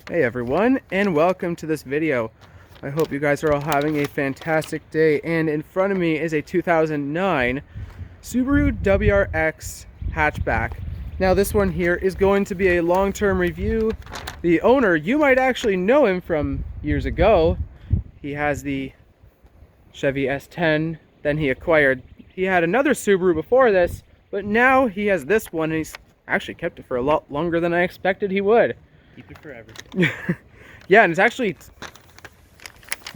Hey everyone, and welcome to this video. I hope you guys are all having a fantastic day, and in front of me is a 2009 Subaru WRX hatchback. Now this one here is going to be a long-term review. The owner, you might actually know him from years ago. He has the Chevy S10, then he had another Subaru before this, but now he has this one, and he's actually kept it for a lot longer than I expected he would. Keep it forever. Yeah, and it's actually,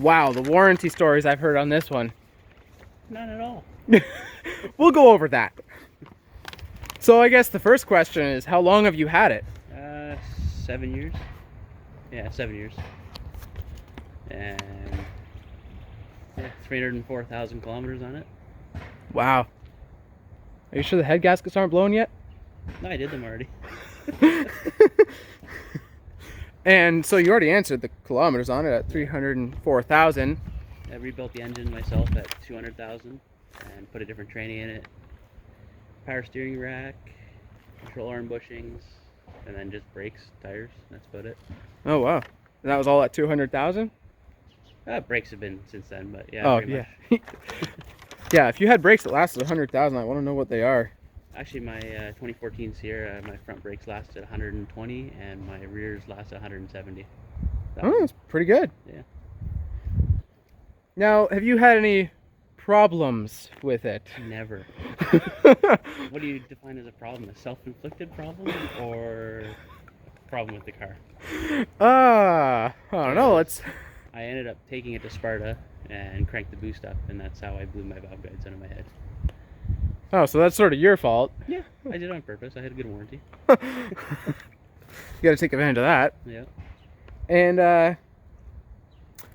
wow, the warranty stories I've heard on this one. None at all. We'll go over that. So I guess the first question is, how long have you had it? 7 years. Yeah, 7 years. And yeah, 304,000 kilometers on it. Wow. Are you sure the head gaskets aren't blown yet? No, I did them already. And so you already answered the kilometers on it at 304,000. I rebuilt the engine myself at 200,000 and put a different tranny in it. Power steering rack, control arm bushings, and then just brakes, tires. That's about it. Oh wow. And that was all at 200,000? Brakes have been since then, but yeah. Oh yeah. Yeah, if you had brakes that lasted 100,000, I want to know what they are. Actually, my 2014 Sierra, my front brakes lasted 120 and my rears lasted 170. Oh, that's pretty good. Yeah. Now, have you had any problems with it? Never. What do you define as a problem? A self-inflicted problem or a problem with the car? I don't know. I ended up taking it to Sparta and cranked the boost up, and that's how I blew my valve guides out of my head. Oh, so that's sort of your fault. Yeah, I did it on purpose. I had a good warranty. You got to take advantage of that. Yeah. And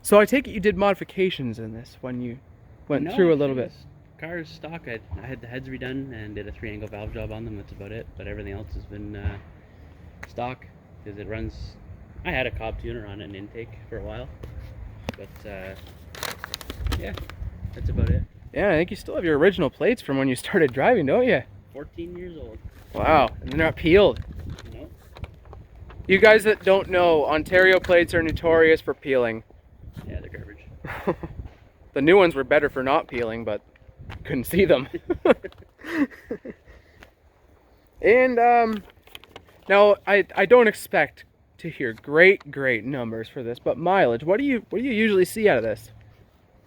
so I take it you did modifications in this when you went through a little bit. Car's stock. I had the heads redone and did a 3-angle valve job on them. That's about it. But everything else has been stock because it runs. I had a Cobb tuner on it, an intake for a while, but yeah, that's about it. Yeah, I think you still have your original plates from when you started driving, don't you? 14 years old. Wow, and they're not peeled. Nope. You guys that don't know, Ontario plates are notorious for peeling. Yeah, they're garbage. The new ones were better for not peeling, but couldn't see them. And now I don't expect to hear great numbers for this, but mileage, what do you usually see out of this?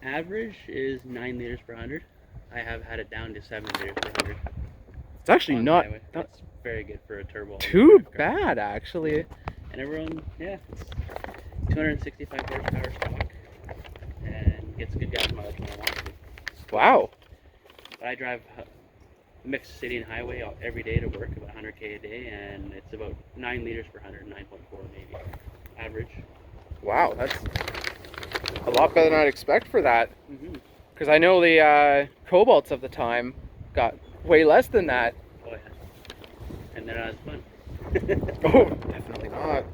Average is 9 liters per 100. I have had it down to 7 liters per 100. It's actually not That's very good for a turbo. Too bad, actually. And everyone, yeah, it's 265 horsepower stock and gets good gas mileage when I want to. Wow. But I drive mixed city and highway every day to work, about 100K a day, and it's about 9 liters per 100, 9.4 maybe, average. Wow, that's a lot better than I'd expect for that. Because I know the Cobalts of the time got way less than that. Oh yeah. And they're not as fun. Oh, definitely not.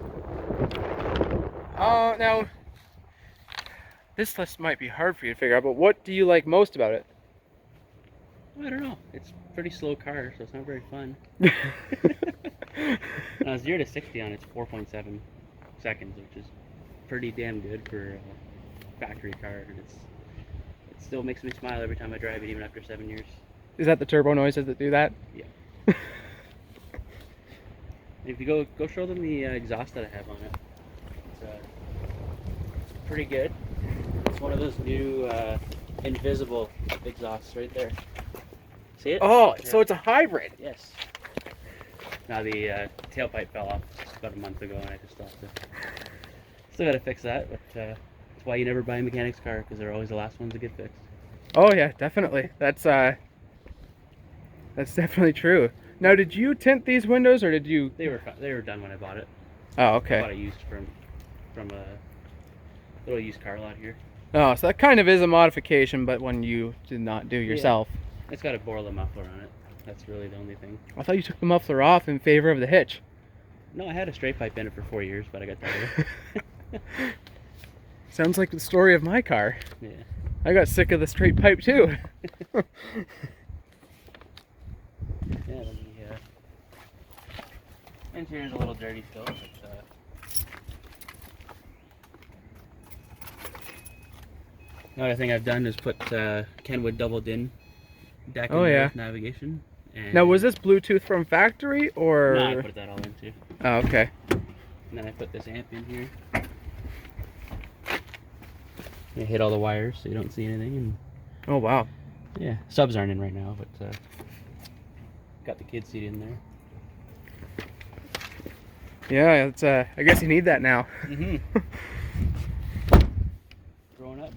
Now, this list might be hard for you to figure out, but what do you like most about it? I don't know. It's a pretty slow car, so it's not very fun. 0 to 60 on it's 4.7 seconds, which is pretty damn good for a factory car. And it still makes me smile every time I drive it, even after 7 years. Is that the turbo noises that do that? Yeah. If you go show them the exhaust that I have on it. It's pretty good. It's one of those new invisible exhausts right there. See it? Oh, yeah. So it's a hybrid. Yes. Now the tailpipe fell off about a month ago, and I just still got to fix that. But that's why you never buy a mechanic's car, because they're always the last ones to get fixed. Oh yeah, definitely. That's definitely true. Now, did you tint these windows, or did you? They were done when I bought it. Oh, okay. I bought it used from a little used car lot here. Oh, so that kind of is a modification, but one you did not do yourself. Yeah. It's got a Borla muffler on it. That's really the only thing. I thought you took the muffler off in favor of the hitch. No, I had a straight pipe in it for 4 years, but I got tired of it. Sounds like the story of my car. Yeah. I got sick of the straight pipe too. Yeah, the interior's a little dirty still, but Another thing I've done is put Kenwood double din deck in Oh, there yeah. with navigation. And Now, was this Bluetooth from factory or? No, I put that all in too. Oh, okay. And then I put this amp in here. I hit all the wires so you don't see anything. And Oh, wow. yeah, subs aren't in right now, but got the kid seat in there. Yeah, it's I guess you need that now. Mm-hmm. Growing up.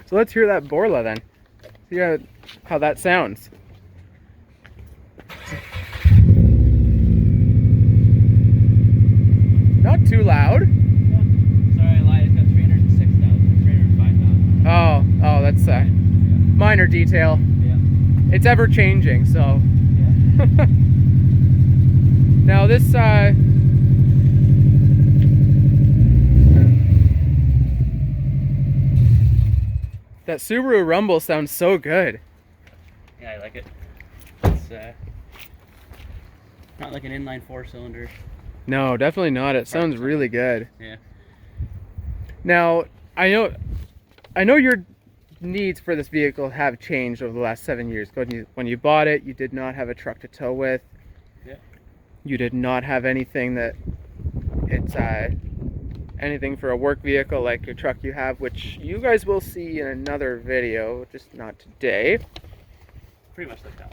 So let's hear that Borla then. See how that sounds. Not too loud. Yeah. Sorry, I lied. It's got 306,000, 305,000. Oh, that's Yeah. minor detail. Yeah. It's ever changing, so. Yeah. Now this that Subaru rumble sounds so good. Yeah, I like it. It's not like an inline 4-cylinder. No, definitely not. It sounds really good. Yeah. Now, I know your needs for this vehicle have changed over the last 7 years. When you bought it, you did not have a truck to tow with. Yeah. You did not have anything that it's anything for a work vehicle like your truck you have, which you guys will see in another video, just not today. Pretty much like that.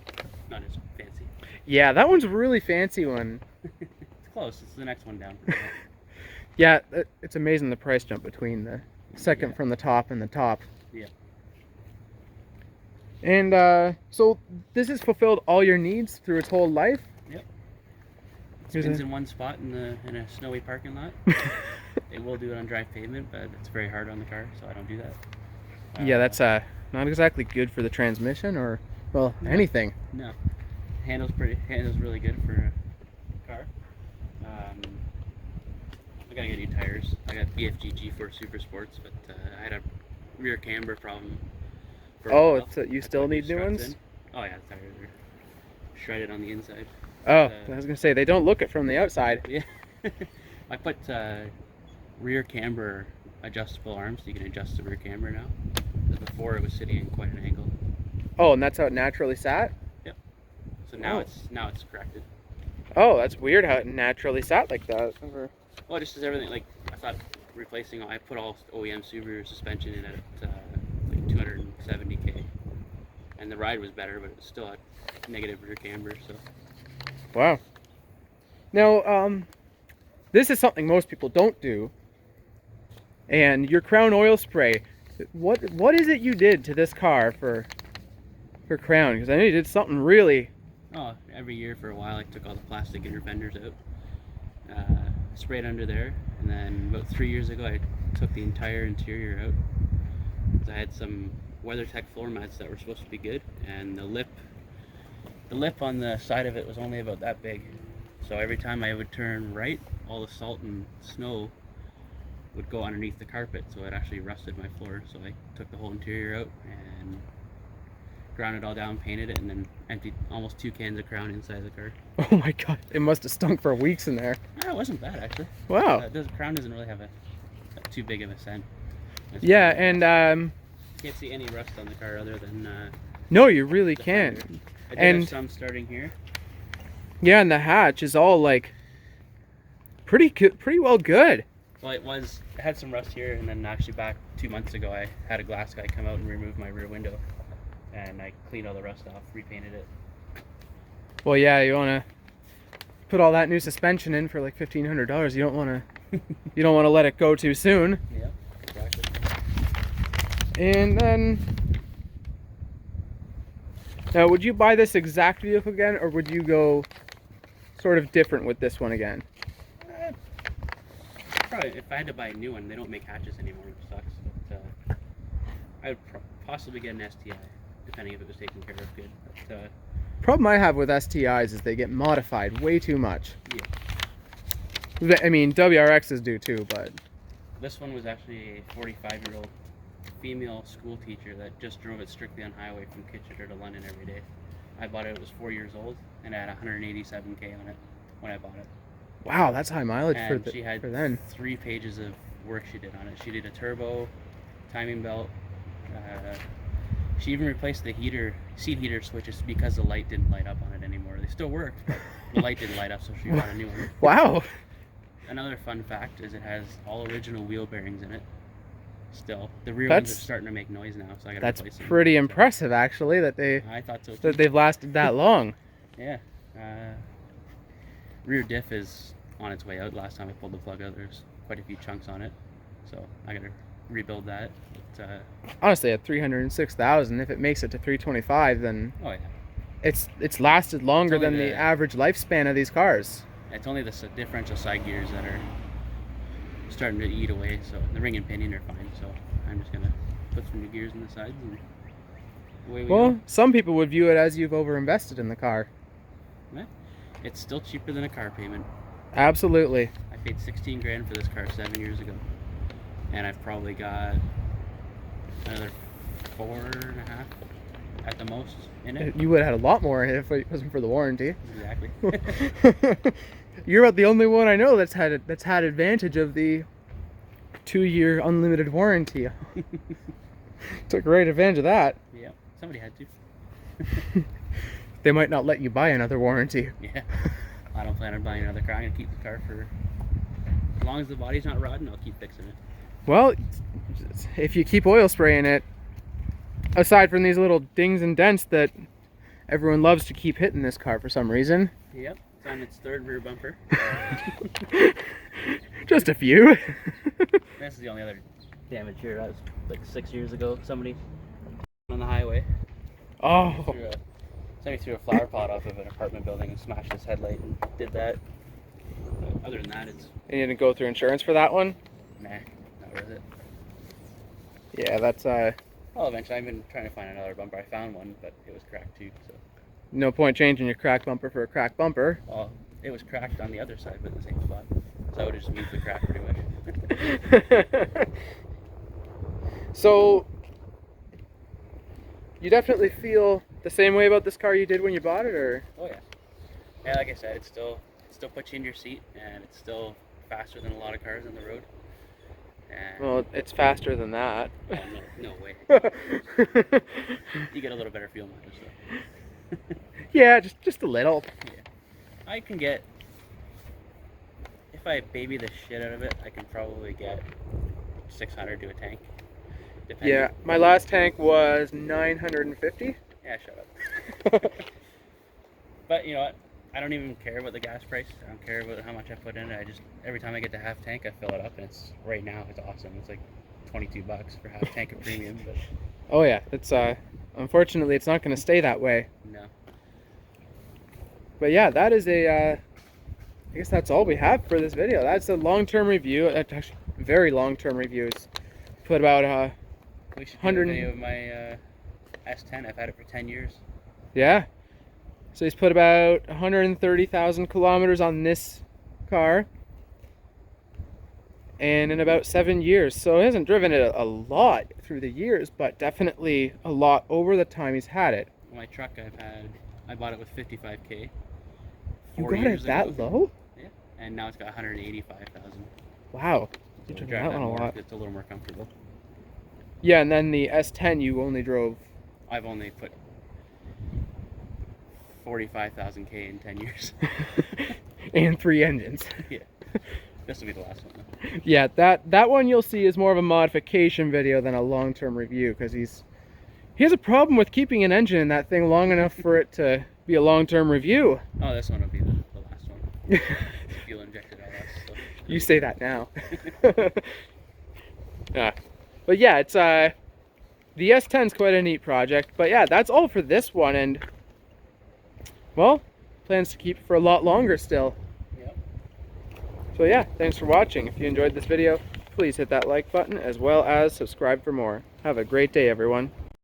Not as fancy. Yeah, that one's a really fancy one. It's close. It's the next one down. Yeah, it's amazing the price jump between the second from the top and the top. Yeah. And so this has fulfilled all your needs through its whole life? Yep. It spins in one spot in a snowy parking lot. It will do it on dry pavement, but it's very hard on the car, so I don't do that. Yeah, that's not exactly good for the transmission or, well, No. anything. No. Handles really good for a car. I gotta get new tires. I got BFG G4 Super Sports, but I had a rear camber problem for a while. So you still need new ones? In. Oh yeah, the tires are shredded on the inside. Oh, I was gonna say they don't look it from the outside. Yeah. I put rear camber adjustable arms, so you can adjust the rear camber now. Because before it was sitting in quite an angle. Oh, and that's how it naturally sat? Yep. So now it's corrected. Oh, that's weird how it naturally sat like that. Well, just as everything, like, I thought replacing, I put all OEM Subaru suspension in at like 270K. And the ride was better, but it was still a negative rear camber, so. Wow. Now, this is something most people don't do. And your Crown oil spray, what is it you did to this car for Crown? Because I know you did something really. Oh, every year for a while I took all the plastic inner fenders out. Sprayed under there, and then about 3 years ago I took the entire interior out. Because I had some WeatherTech floor mats that were supposed to be good, and the lip on the side of it was only about that big. So every time I would turn right, all the salt and snow would go underneath the carpet, so it actually rusted my floor. So I took the whole interior out and ground it all down, painted it, and then emptied almost 2 cans of Crown inside the car. Oh my god, it must have stunk for weeks in there. It wasn't bad actually. Wow. Crown doesn't really have too big of a scent. Yeah, and can't see any rust on the car other than no, you really can't. I did have some starting here. Yeah, and the hatch is all like pretty well good. Well, it had some rust here, and then actually back 2 months ago I had a glass guy come out and remove my rear window, and I cleaned all the rust off, repainted it. Well, yeah, you want to put all that new suspension in for like $1,500. You don't want to let it go too soon. Yeah, exactly. And then, now, would you buy this exact vehicle again, or would you go sort of different with this one again? Probably, if I had to buy a new one, they don't make hatches anymore, which sucks. But I would possibly get an STI, depending if it was taken care of good. But, problem I have with STIs is they get modified way too much. Yeah. I mean, WRXs do too, but This one was actually a 45-year-old female school teacher that just drove it strictly on highway from Kitchener to London every day. I bought it, it was 4 years old, and it had 187K on it when I bought it. wow, that's high mileage And for she had then. 3 pages of work she did on it. She did a turbo, timing belt. She even replaced the seat heater switches because the light didn't light up on it anymore. They still worked, but the light didn't light up, so she bought a new one. Wow. Another fun fact is it has all original wheel bearings in it. Still, the rear ones are starting to make noise now, so I gotta replace them. That's pretty impressive, actually, that I thought so too. that they've lasted that long. Yeah. Rear diff is on its way out. Last time I pulled the plug out, there's quite a few chunks on it, so I gotta rebuild that. But, honestly, at 306,000, if it makes it to 325, then oh yeah, it's lasted longer than the average lifespan of these cars. It's only the differential side gears that are starting to eat away. So the ring and pinion are fine. So I'm just gonna put some new gears in the sides and away we go. Some people would view it as you've overinvested in the car. Yeah. It's still cheaper than a car payment. Absolutely. I paid 16 grand for this car 7 years ago, and I've probably got another 4.5 at the most in it. You would have had a lot more if it wasn't for the warranty. Exactly. You're about the only one I know that's had advantage of the 2-year unlimited warranty. Took great advantage of that. Yeah, somebody had to. They might not let you buy another warranty. Yeah, I don't plan on buying another car. I'm gonna keep the car for as long as the body's not rotting. I'll keep fixing it. Well, if you keep oil spraying it, aside from these little dings and dents that everyone loves to keep hitting this car for some reason. Yep, it's on its 3rd rear bumper. Just a few. This is the only other damage here. That was like 6 years ago. Somebody on the highway. Oh. Somebody threw a flower pot off of an apartment building and smashed his headlight and did that. But other than that, it's... And you didn't go through insurance for that one? Nah, not worth it. Yeah, that's Well, eventually I've been trying to find another bumper. I found one, but it was cracked too, so... No point changing your cracked bumper for a cracked bumper. Well, it was cracked on the other side, but in the same spot. So I would just use the crack pretty much. So, you definitely feel the same way about this car you did when you bought it, or? Oh yeah. Yeah, like I said, it still puts you in your seat, and it's still faster than a lot of cars on the road. And Well, it's faster than that. oh, no way. You get a little better fuel mileage though. Yeah, just a little. Yeah. I can get, if I baby the shit out of it, I can probably get 600 to a tank. Depending. Yeah, my last tank was 950. Yeah, shut up. But you know what? I don't even care about the gas price. I don't care about how much I put in it. I just, every time I get to half tank, I fill it up, and it's right now it's awesome. It's like $22 for half tank of premium. But oh yeah, it's unfortunately it's not going to stay that way. no. But yeah, that is I guess that's all we have for this video. That's a long-term review. That's actually very long-term reviews. Put about We should do a video of my S10. I've had it for 10 years. Yeah. So he's put about 130,000 kilometers on this car. And in about 7 years. So he hasn't driven it a lot through the years, but definitely a lot over the time he's had it. My truck I bought it with 55K. You got it that low? Yeah. And now it's got 185,000. Wow. So You drove that one a lot. It's a little more comfortable. Yeah, and then the S10 you only drove. I've only put 45,000K in 10 years. And 3 engines. Yeah. This will be the last one though. Yeah, that one you'll see is more of a modification video than a long-term review, because he has a problem with keeping an engine in that thing long enough for it to be a long-term review. Oh, this one will be the last one. Fuel injected all that stuff. You say that now. Yeah. But yeah, it's the S10's quite a neat project. But yeah, that's all for this one, and well, plans to keep it for a lot longer still. Yep. So yeah, thanks for watching. If you enjoyed this video, please hit that like button as well as subscribe for more. Have a great day, everyone.